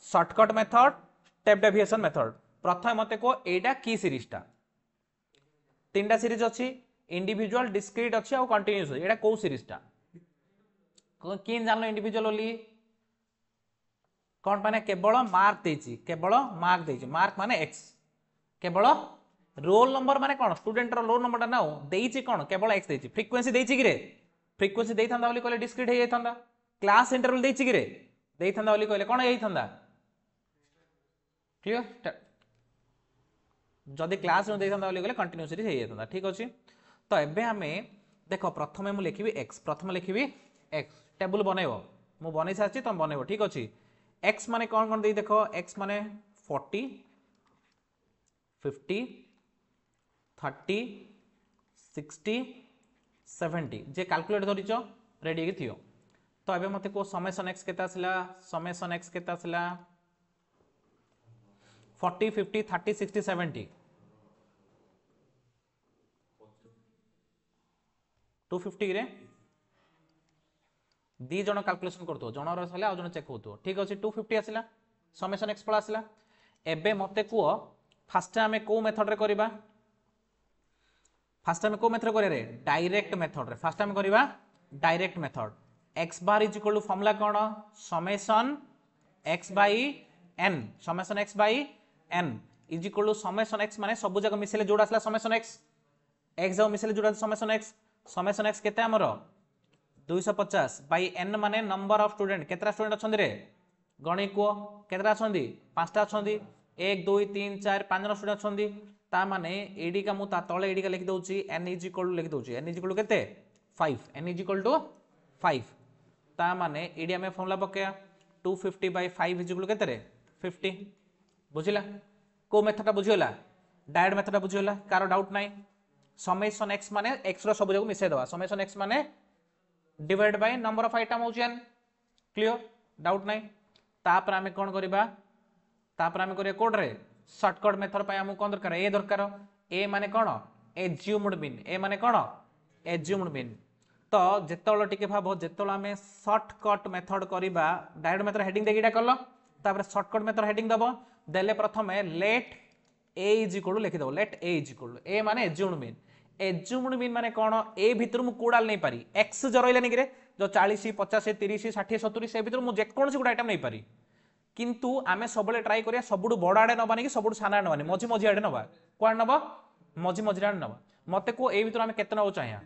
shortcut method step deviation method प्रथम मते को एटा की सीरीजटा तीनटा सीरीज अछि इंडिविजुअल डिस्क्रीट अछि और कंटीन्यूअस एटा को सीरीजटा किन जानलो इंडिविजुअल ओली कौन पाने केवल मार्क देछि मार्क माने x केवल रोल नंबर माने कौन स्टूडेंट रो रोल नंबर ना देछि कौन केवल x देछि फ्रीक्वेंसी देछि कि रे फ्रीक्वेंसी देइ थांदा बोली कहले डिस्क्रीट हे थांदा क्लास इंटरवल देछि कि रे देइ थांदा बोली कहले कोन हे थांदा क्लियर जदी क्लास नो देइ थांदा बोली कहले कंटीन्यूअसली हे थांदा ठीक अछि तो एबे हमें देखो प्रथमे मु लिखिबी x प्रथमे लिखिबी x टेबल बनेबो मु बनै साची तुम बनेबो ठीक अछि x माने कौन कौन दे देखो x माने 40 50 30 60 70 जे कैलकुलेट धरिचो रेडी के थियो तो एबे मते को समेशन x केता आसला 40 50 30 60 70 250 रे दी जन कैलकुलेशन करतो जन रसले आ जन चेक होतो ठीक अछि 250 आसिला समेशन x पळ आसिला एबे मते को फर्स्ट हमें को मेथड रे करबा फर्स्ट हमें को मेथड करे रे डायरेक्ट मेथड रे फर्स्ट हमें करबा direct method x bar is equal to formula कोन summation x by n summation x by n is equal to summation x माने सब जगह मिसले जोड़ा आसला समेशन x x जाओ मिसले जोड़ा समेशन x केते हमरो 250 बाई n माने नंबर ऑफ स्टूडेंट केतरा स्टूडेंट अछंदी रे गणी को केतरा अछंदी पांचटा अछंदी 1 2 3 4 5 जन स्टूडेंट अछंदी ता माने एडी का मु ता तळे एडी का लिखि दउची n इज इक्वल टू लिखि दउची n इज इक्वल टू केते 5 n इज इक्वल टू 5 ता माने एडी हमें फॉर्मूला पकेया 250 बाई 5 इज इक्वल टू केते रे 50 बुझिला को मेथडटा बुझियोला डायरेक्ट मेथडटा बुझियोला कार डाउट नाही समेशन x माने x रो सब जगह मिसे दवा समेशन x माने divide by number of item होचन क्लियर डाउट नाही तापर हमें कोन करबा तापर हमें करिया कोड रे शॉर्टकट मेथड पय हम कोन दरकार ए माने कोन एज्यूम्ड मीन ए माने कोन एज्यूम्ड मीन तो जेतोल टिके भाबो जेतोल हमें शॉर्टकट मेथड करबा डायरेक्ट मेथड हेडिंग देखिटा करलो तापर शॉर्टकट मेथड हेडिंग दबो देले प्रथमे let A is equal to लिखि दबो let A is equal to A माने एज्यूम्ड मीन माने कोन ए भितर मु कोडाल नै पारी x जरइला नै रे जो 40 50 30 60 70 से भितर मु जे कोनसी गुड आइटम नै पारी किंतु आमे सबले ट्राई करिया सबुडु बड़ आडे नबानी कि सबुडु साना आडे नबानी मझी आडे नबा कोन नबा मझी आडे नबा मते को ए भितर आमे केते नबो चाहिया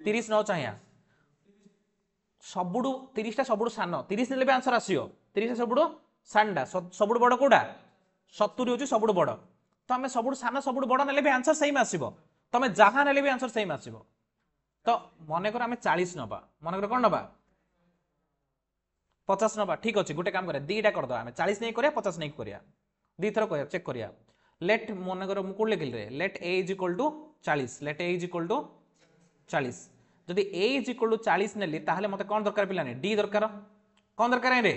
30 न चाहिया सबुडु 30 टा सबुडु सानो 30 नेले बे आंसर आसियो 30 सबुडु सानडा सबुडु बड़ कोडा 70 होची सबुडु बड़ तो हमें सबुडु सानो सबुडु बड़ नेले बे आंसर सेम आसीबो तमे जहां नेले बे आंसर सेम आसीबो तो मने कर हमें 40 नबा मने कर कोन नबा 50 नबा ठीक अछि गुटे काम करे दीटा कर दो हमें 40 नै करिया 50 नै करिया दी थरो करिया चेक करिया लेट मने कर मु कोड लिखिल रे let a is equal to 40 let a is equal to 40 जदि a इज इक्वल टू 40 नेली ताहले मते कोन दरकार पिलानी d दरकार कोन दरकार रे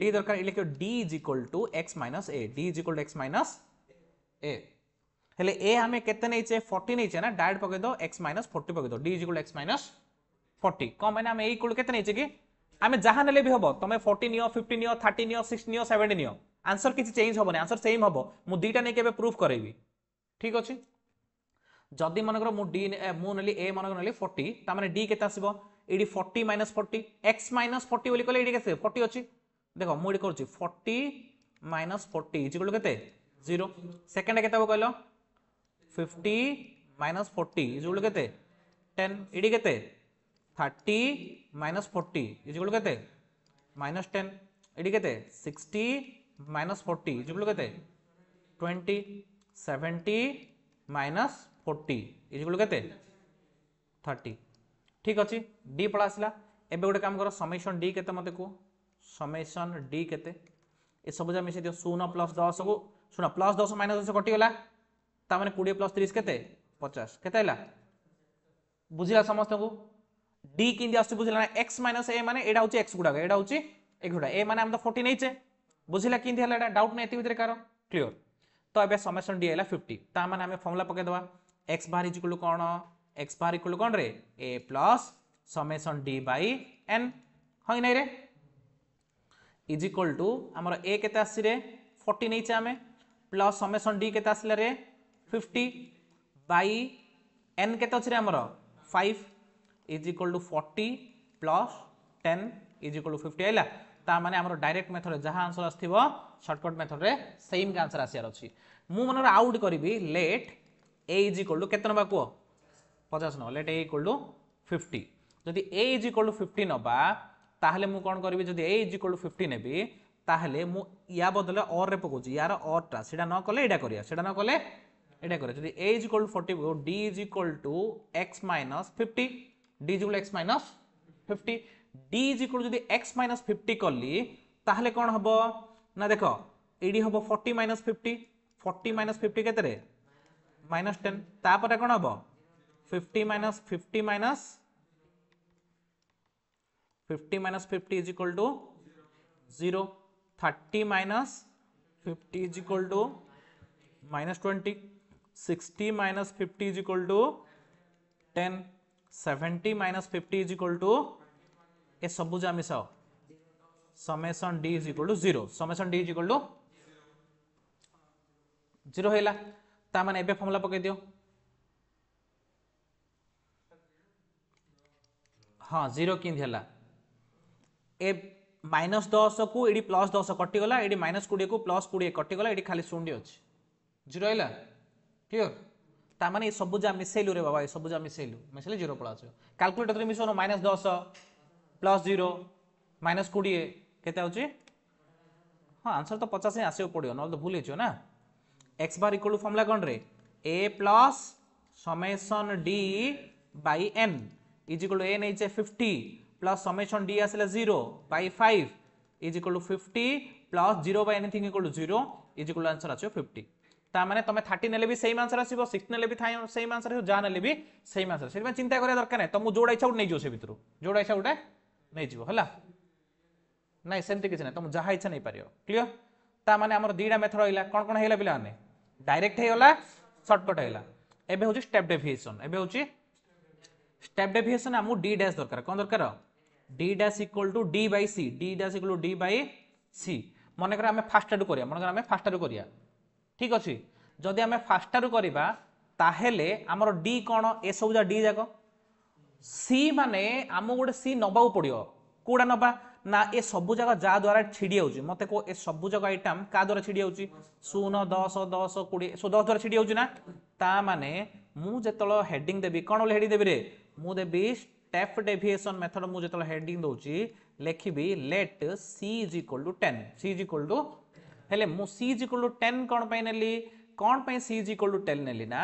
d दरकार लिखियो d is equal to x minus a d is equal to x minus a हेले a हमें केते नै छे 40 नै छे ना डायरेक्ट पके दो x माइनस 40 पके दो d is equal to x minus 40 कोन माने हम a इक्वल केते नै छे कि हमें जहां नेले भी हबो तमे 40 neo 50 neo 30 neo 60 neo 70 neo answer किछि चेंज हबो नै आंसर सेम हबो मु दीटा नै केबे प्रूफ करैबी ठीक अच्छे जदि मनकर मुझे ए मनकर नेली 40 तार डी के आसो ये 40 माइनस 40 एक्स माइनस 40 बोली कहले ये 40 अच्छी देख मुझे कर 40 माइनस 40 इजिकल के 0 सेकेंड के कहल 50 माइनस 40 इजिकल के 10 इडी के 30 माइनस 40 इजिकल के माइनस 10 इडी के 60 माइनस 40 इजिकल के 20 70 माइनस 40 इजिकल के 30 ठीक अच्छे डी पड़ा आसला एबे गोटे काम कर समेसन डी केते मते को समेसन डी केते ए सब जा मिसे दियो 0 प्लस 10 को सुना प्लस 10 माइनस 10 कटि गला ता माने 20 प्लस 30 केते 50 केते हला बुझिला समस्त को डी किंदी आसे बुझिला ना x माइनस a माने एडा होची x गुडा एडा होची x गुडा a माने हम तो 40 नैचे बुझिला किंदी हला एडा डाउट नै एति भितर कार क्लियर तो एबे समेसन डी हला 50 ता माने हम फार्मूला पके दवा x बार इज इक्वल कोन x बार इक्वल कोन रे a plus summation d by n हई नै रे इज इक्वल टू हमर a केते आसी रे 40 नैचे हमें प्लस समेसन d केते आसीला रे 50 बाय n केते अछि रे हमर 5 is equal to 40 plus 10 is equal to 50 आइला ता माने हमर डायरेक्ट मेथड जहां आंसर आस्थिबो शॉर्टकट मेथड रे सेम आंसर आसियार अछि मु मनर आउट करबी let a is equal to केते नबा को 50 न लेट a इक्वल टू 50 जदि a इज इक्वल टू 50 नबा ताहले मु कोन करबी जदि a इज इक्वल टू 50 नेबी ताहले मु या बदले और रे पकोची यार और टा सेडा न कले एडा करिया सेडा न कले एडा करिया जदि a इज इक्वल टू 40 को d is equal to x minus 50 d is equal x minus 50 d is equal जदि x माइनस 50 करली ताहले कोन हबो ना देखो एडी हबो 40 माइनस 50 40 माइनस 50 केते रे माइनस 10 तापर कोन हबो 50 minus 50 minus 50 minus 50 is equal to 0 30 minus 50 is equal to minus 20 60 minus 50 is equal to 10 70 minus 50 is equal to ए सबु जा मिसाओ summation d is equal to 0 summation d is equal to 0 हैला ता माने एबे फार्मूला पके दियो हां 0 किन हैला ए माइनस 10 को एडी प्लस 10 कटि गला एडी माइनस 20 को प्लस 20 कटि गला एडी खाली शून्य अछि 0 हैला क्लियर ता माने ए सबु जा मिसेलु रे बाबा ए सबु जा मिसेलु मिसेले 0 पळा आछो कैलकुलेटर रे मिसोनो माइनस 10 प्लस 0 माइनस 20 केते होची हां आंसर तो 50 ही आसे पड़ियो न तो भूल हेछो ना x bar equal to formula कोन रे a plus summation d by n is equal to a नै छे 50 प्लस समेसन d आसले 0 by 5 is equal to 50 plus 0 by anything equal to 0 is equal to answer आछो 50 ता माने तमे 30 नेले भी सेम आंसर आसीबो 6 नेले भी सेम आंसर आसीबो जा नेले भी सेम आंसर सेबा चिंता करिया दरकार नै तमु जोडा इच्छा उठ नै जो से भितरु जोडा इच्छा उठे नै जीवो हला नै सेमति किछ नै तमु जहा इच्छा नै पारियो क्लियर ता माने हमर दीडा मेथड होइला कोन कोन हेला पिला ने डायरेक्ट हेला शॉर्टकट हेला एबे होची स्टेप डेविएशन एबे होची स्टेप डेविएशन हमु d डैश दरकार कोन दरकार d dash equal to d by c d dash equal to d by c माने कर हमें फास्ट आडू करिया माने कर हमें फास्ट आडू करिया ठीक अछि जदि हमें फास्ट आडू करिबा ताहेले हमर d कोन ए सब जा d जाको c माने हमु गोटे c नबाउ पड़ियो कोडा नबा ना ए सबु जगह जा द्वारा छिड़ी होउची मते को ए सबु जगह आइटम का द्वारा छिड़ी होउची 0 10 10 20 सो 10 द्वारा छिड़ी होउची ना ता माने मु जेतलो हेडिंग देबी कोन हेडिंग देबी रे मु देबी स्टेप डेविएशन मेथड मु जेतलो हेडिंग दोउची लेखिबी let c is equal to 10 c is equal to हेले मु c इज इक्वल टू 10 कोन पय नेली कोन पय c इज इक्वल टू 10 नेली ना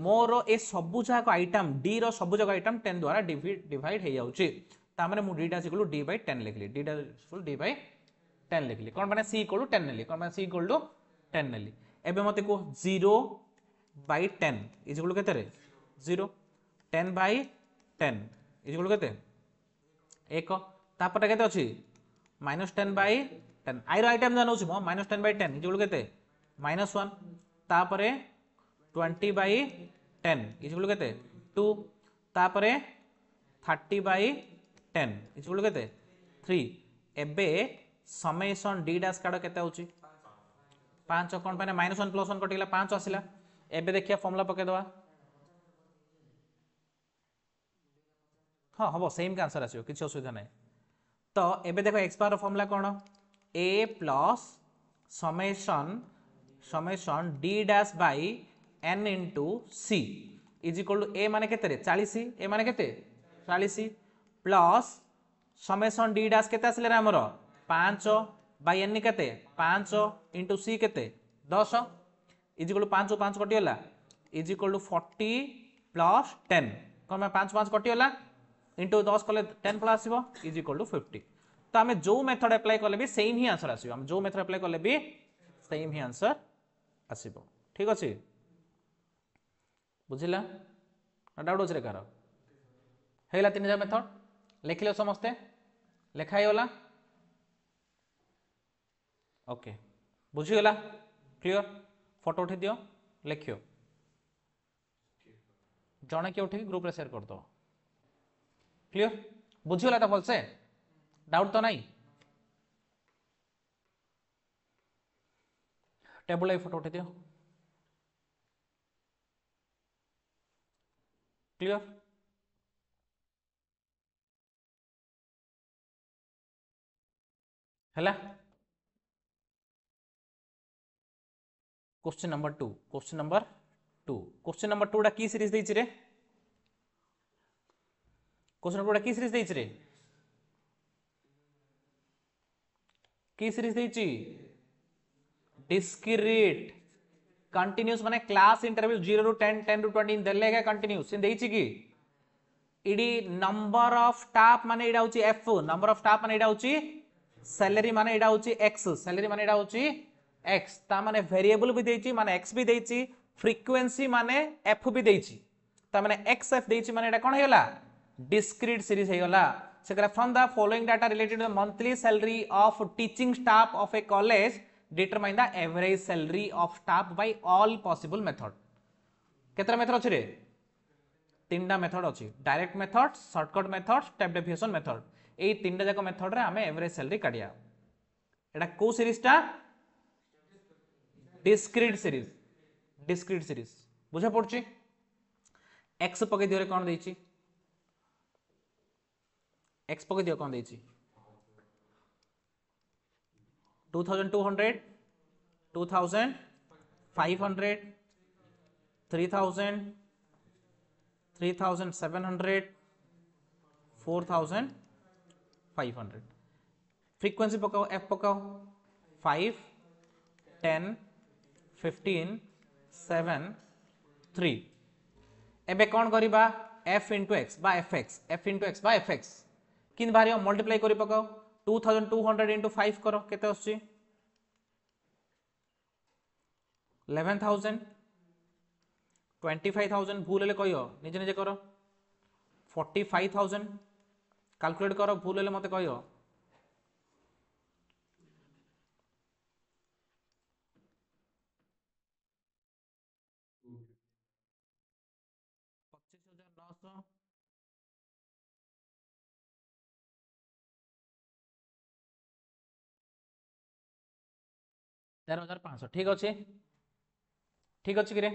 मोर ए सबु जगह आइटम d रो सबु जगह आइटम 10 द्वारा डिवाइड हे जाउची तामने मु d dash equal to d by 10 लिखली d dash equal d by 10 लिखली कोन माने c इक्वल टू 10 नेली कोन माने c इक्वल टू 10 नेली एबे मते को 0 बाय 10 इज इक्वल केते रे 0 10 बाय 10 इज इक्वल केते 1 तापर केते अछि -10 बाय 10 आइरो आइटम जानउछि म -10 बाय 10 इज इक्वल केते -1 तापरे 20 बाय 10 इज इक्वल केते 2 तापरे 30 बाय 10 इज इक्वल केते 3 एबे समेसन d डैश काड केते होची 5 कोन पाने -1 + 1 कटिला 5 आसिला एबे देखिए फॉर्मूला पके दवा हाँ हम सेम का आंसर आसो किसी असुविधा ना तो एबे देखो एक्स बार फॉर्मूला कौन A plus summation summation D dash by N into c is equal to A माने केते 40 ए माने केते 40 प्लस समेसन डी डैश केते आसले हमर 5 बाई एन केते 5 इंटू सी केते 10 इज इक्वल टू 5 5 कटिगला इज इक्वल टू 40 प्लस 10 कौन मैं 5 5 कटिगला इंटू 10 कले 10 प्लस आसीबो इज इक्वल टू 50 तो आम जो मेथड अप्लाई कले भी सेम ही आंसर आसीबो हम जो मेथड अप्लाई कले भी सेम ही आंसर आसीबो ठीक अछि बुझिला डाउट अछि रे कार हेला 3000 मेथड लिखिलो समस्ते लेखाई होला ओके बुझिगला क्लियर फोटो उठे दियो लिखियो जणे के उठे ग्रुप रे शेयर कर दो क्लियर बुझिगला तो भलसे डाउट तो नहीं टेबल लाइव फोटो उठे दियो क्लियर हैला question number 2 question number 2 question number 2 की सीरीज देछि रे क्वेश्चन नंबर 2 की सीरीज देछि रे की सीरीज देछि डिस्क्रीट कंटिन्यूस माने क्लास इंटरवल 0 टू 10 10 टू 20 देलेगा कंटिन्यूस इन देछि की इडी नंबर ऑफ स्टाफ माने इडा होची एफ नंबर ऑफ स्टाफ माने इडा होची सैलरी माने इडा होची एक्स सैलरी माने इडा होची एक्स ता माने वेरिएबल भी देछि माने एक्स भी देछि फ्रीक्वेंसी माने एफ भी देछि ता माने एक्स एफ देछि माने इडा कोन हेला डिस्क्रीट सीरीज हेगला सेकरा from the following data related to the monthly salary of teaching staff of a college determine the average salary of staff by all possible method केतरा मेथड अछि रे तीनटा मेथड अछि direct method shortcut method step definition method ए तीनटा जाक मेथड रे हमें एवरेज सैलरी काढिया एटा को सीरीज ता डिस्क्रीट सीरीज बुझा पड़छि एक्स पके दियो रे कोन देछि एक्स पके दियो कोन देछि 2200 2500 3000 3700 4500 फ्रीक्वेंसी पकाओ एफ पकाओ 5 10 15 7 3 एबे कौन करिबा f into x बा fx f into x बा fx किन बाहर मल्टीप्लाई करि पकाओ 2200 into 5 करो केते आछि 11000 25000 भूल ले कहियो निजे निजे करो 45000 कैलकुलेट करो भूल ले मते कहियो 25900 13500 ठीक अछि कि रे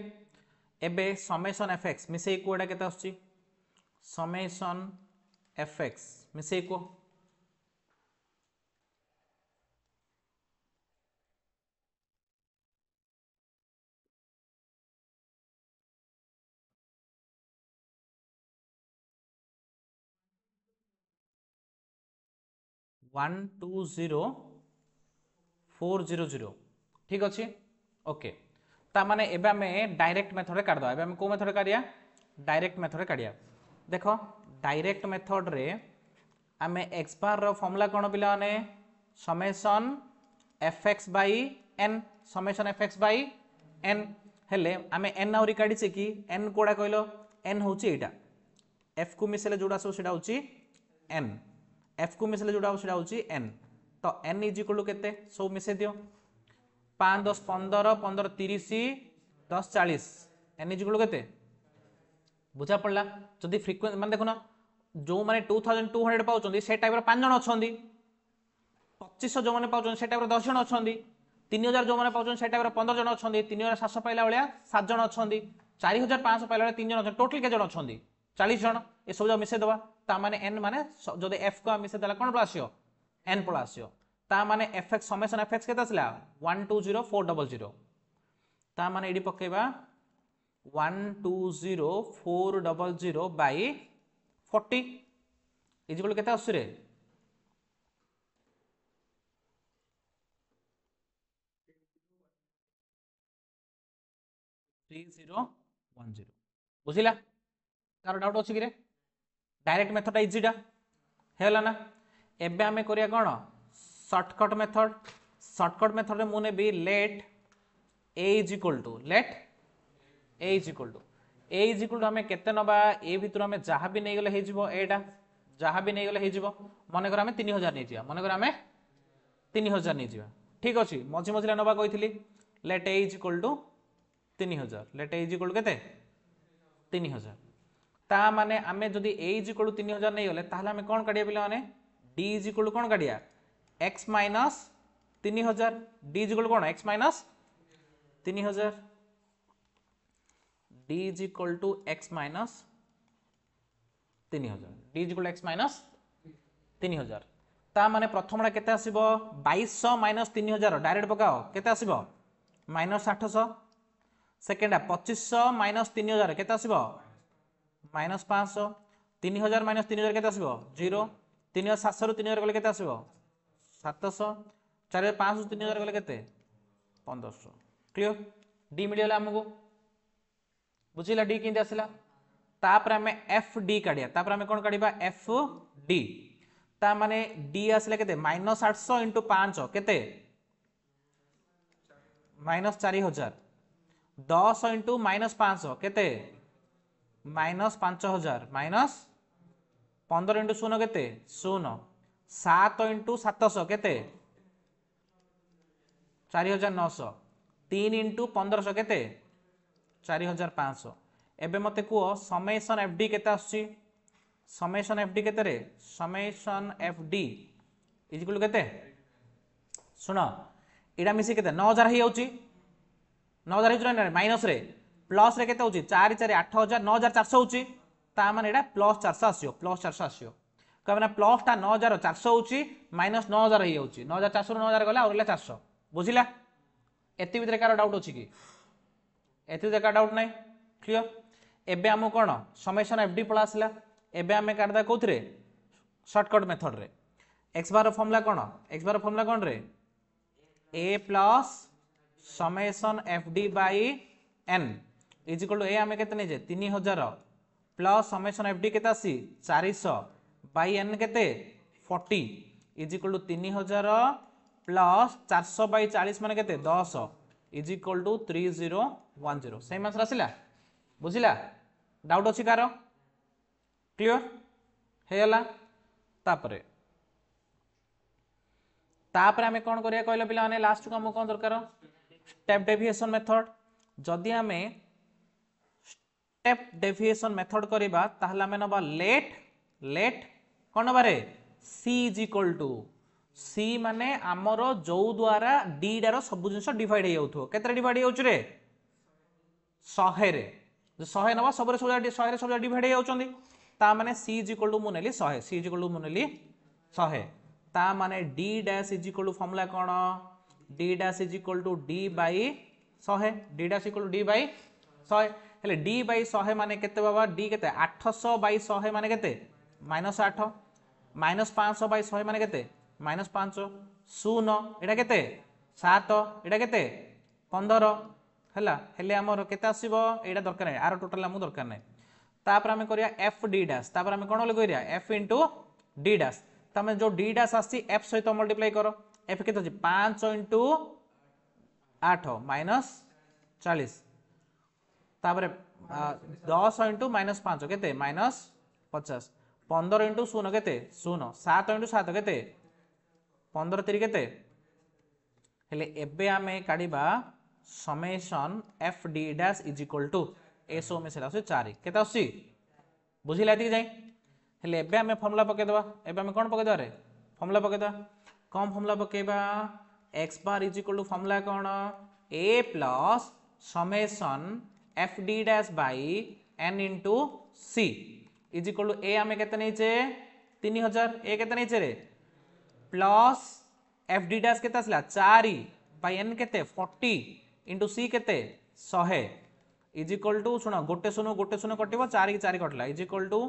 एबे समेशन एफएक्स मिसे कोडा केता आछि समेशन एफएक्स मिसे को वन टू जीरो 400 ठीक अच्छे ओके ता माने एबे हमें डायरेक्ट मेथड रे काढ दो एबे हम को मेथड काढिया डायरेक्ट मेथड रे काढिया देखो डायरेक्ट मेथड रे हमें एक्स बार रो फार्मूला कोन पिला ने summation fx by n summation fx by n हेले हमें n आउरी काढी छे कि n कोडा कहलो n होची एटा f को मिसले जोडा सो सेडा होची n f को मिसले जोडा सेडा होची n तो n इज इक्वल टू केते सब मिसे दियो 5 10 15 15 30 10 40 n इज इक्वल टू केते बुझा पड़ला जदी फ्रीक्वेंसी माने देखो ना जो माने 2200 पाउचंदी से टाइप रो 5 जण अछंदी 2500 जो माने पाउचंदी से टाइप रो 10 जण अछंदी 3000 जो मैंने पाउछन से टाइप 15 जन अच्छा 3700 पाइला भाया 7 जन अच्छा 4500 पाइला 3 जन अच्छा टोटल के जन अच्छा 40 जन ये सब मिसे दबा ता माने n माने जदि f को मिसे देला कोन प्लस आसियो n प्लस आसियो ता माने fx समेशन fx केता आसला 120400 ता माने एडी पकेबा 120400 बाय 40 इजिकल केता आसु रे 3010 बुझिला तार डाउट अछि कि रे डायरेक्ट मेथड इजीटा हेला ना एबे हमें करिया कोन शॉर्टकट मेथड रे मुने बी let a is equal to हमें केते नबा ए भितर हमें जहा भी नै गेले हे जिवो एटा जहा भी नै गेले हे जिवो माने कर हमें 3000 नै जिया माने कर हमें 3000 नै जिया ठीक अछि मझी मझिला नबा कहितली let a is equal to 3000 let a is equal केते 3000 ता माने आमे जदि a इज इक्वल टू 3000 नै गले ताहले हमें कोन काढिया पिला माने d इज इक्वल टू कोन काढिया x minus 3000 d is equal to कोन x minus 3000 d is equal to x minus 3000 d is equal to x minus 3000 ता माने प्रथमडा केते आसीबो 2200 माइनस 3000 डायरेक्ट पकाओ केते आसीबो माइनस 800 सेकेंड 2500 माइनस 3000 केते आसीबो माइनस 500 3000 माइनस 3000 केते आसीबो 0 3700 रु 3000 गले केते आसीबो 700 4500 3000 गले केते 1500 क्लियर डी मिलियला हमको बुझिला डी किंदे आसिला तापर हमें एफ डी काढिया तापर हमें कोन काढिबा एफ डी ता माने डी आसिला केते माइनस 800 इंटू 5 केते माइनस 4000 10 इंटू माइनस 500 केते माइनस 5000 माइनस 15 इंटू 0 केते 0 7 इंटू 700 केते 4900 3 इंटू 1500 केते 4500 एबे मते को समेशन एफडी केते आसी समेशन एफडी केते रे समेशन एफडी इज इक्वल केते सुनो एडा मिसी केते 9000 हे होची 9000 हिजरा ना माइनस रे प्लस रे केते होची 4 4 8000 9400 होची ता माने एडा प्लस 400 आसियो कहबना प्लस ता 9400 होची माइनस 9000 हे होची 9400 9000 गला और 400 बुझिला एति भीतर कार डाउट अछि कि एति जका डाउट नै क्लियर एबे हम कोन समेशन एफडी पळा आसला एबे हमें काढदा कोथरे शॉर्टकट मेथड रे x बार फॉर्मूला कोन रे a plus summation fd by n is equal to a हमें केते नै जे 3000 प्लस समेशन fd केते आसी 400 बाय n केते 40 is equal to 3000 plus 400 by 40 माने केते 10 is equal to 3010 same answer आसिला बुझिला डाउट अछि कार क्लियर हेला तापरे हमें कौन करिया कहले पिला माने लास्ट को हम कौन दरकार स्टेप डेविएशन मेथड जदि हमें स्टेप डेविएशन मेथड करिबा ताहला हमें नबा लेट कोन बारे c is equal to c माने हमरो जो द्वारा d डारो सब जिंस डिवाइड हे जाउथो केतरे डिवाइड हे जाउछ रे 100 रे जो 100 नबा सबरे 100 रे सब डिवाइड हे जाउछंदी ता माने c इज इक्वल टू मुनेली 100 c इज इक्वल टू मुनेली 100 ता माने d dash is equal to formula कोन d dash is equal to d bye 100 d dash equal to d bye 100 हेले d बाय 100 माने केते बाबा d केते 800 बाय 100 माने केते माइनस 8 माइनस 500 बाय 100 माने केते माइनस 500 0 एटा केते 7 एटा केते 15 हला हेले हमर केते आसीबो एटा दरकार नै आरो टोटल हमु दरकार नै तापर हमें करिया f d डैश तापर हमें कोन ले करिया f * d डैश तमे जो d डैश आसी f सहित मल्टीप्लाई करो f केते अछि 5 * 8 माइनस 40 तापर 10 * -5 केते माइनस 50 15 * 0 केते 0 7 * 7 केते 15 3 केते हेले एबे हमें काढिबा summation f d dash is equal to ए सो में सेला 4 केते आसी बुझिला एति जाई हेले एबे हमें फार्मूला पके दबा एबे हमें कोन पके दबा रे फार्मूला पके दबा कम फार्मूला पकेबा x bar is equal to formula कौन A plus summation F D dash by N into c is equal to A आम के 3000 ए के रे प्लस एफ डी डैश के 4 बाई एन के 40 इंटू सी के 100 इज इक्वल टू शुण गोटे शून्य कटिव 4 की 4 कटला is equal to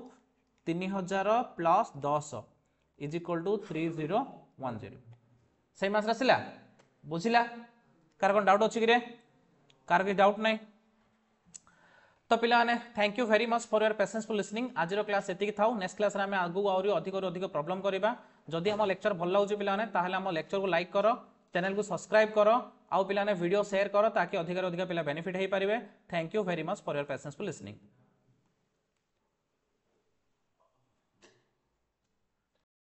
3000 plus 10 is equal to 3010 सही मास आसला बुझिला कार कौन डाउट अच्छी कि कार कि डाउट नहीं तो पिलाने thank you very much for your patience for listening आज क्लास एति थाउ नेक्स्ट क्लास रे हमें आगु और अधिक प्रॉब्लम करबा जदि हम लेक्चर भल लागुची पिलाने ताहले हम लेक्चर को लाइक करो चैनल को सब्सक्राइब करो आउ पिलाने वीडियो शेयर करो ताकि अधिक पिला बेनिफिट हो पारे thank you very much for your patience for listening.